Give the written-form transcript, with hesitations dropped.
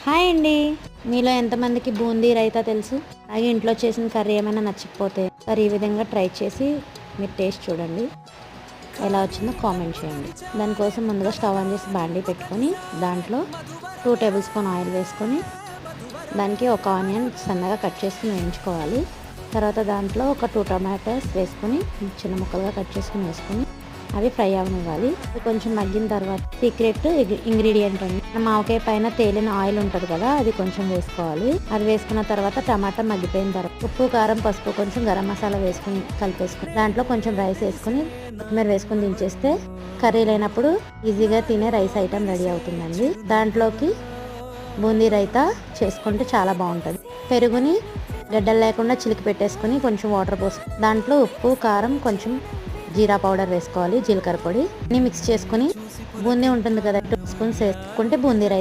Hi అండి. మీలో ఎంతమందికి బూందీ రైతా తెలుసు? అలాగే ఇంట్లో చేసిన కర్రీ ఏమైనా నచ్చకపోతే ఈ విధంగా ట్రై చేసి మీరు టేస్ట్ చూడండి, ఎలా వచ్చిందో కామెంట్ చేయండి. దానికోసం ముందుగా స్టవ్ ఆన్ చేసి బాండీ పెట్టుకొని దాంట్లో 2 టేబుల్ స్పూన్ ఆయిల్ వేసుకొని దానికి ఒక ఆనియన్ సన్నగా కట్ చేసుకుని వేయించుకోవాలి. తర్వాత దాంట్లో ఒక 2 టమాటోస్ వేసుకొని చిన్న ముక్కలుగా కట్ చేసుకుని వేసుకొని అవి ఫ్రై అవనివ్వాలి. కొంచెం మగ్గిన తర్వాత సీక్రెట్ ఇంగ్రీడియంట్ అండి, మన ఆవకాయ పైన తేలిన ఆయిల్ ఉంటుంది కదా, అది కొంచెం వేసుకోవాలి. అది వేసుకున్న తర్వాత టమాటా మగ్గిపోయిన తర్వాత ఉప్పు, కారం, పసుపు, కొంచెం గరం మసాలా వేసుకుని కలిపేసుకుని దాంట్లో కొంచెం రైస్ వేసుకుని కొత్తిమీర వేసుకుని దించేస్తే కర్రీ లేనప్పుడు ఈజీగా తినే రైస్ ఐటెం రెడీ అవుతుందండి. దాంట్లోకి బూందీ రైతా చేసుకుంటే చాలా బాగుంటుంది. పెరుగుని గడ్డలు లేకుండా చిలికి పెట్టేసుకుని కొంచెం వాటర్ పోసుకుని దాంట్లో ఉప్పు, కారం, కొంచెం జీరా పౌడర్ వేసుకోవాలి, జీలకర్ర పొడి అన్ని మిక్స్ చేసుకుని బూందీ ఉంటుంది కదా 2 స్పూన్స్ వేసుకుంటే బూందీ రైతా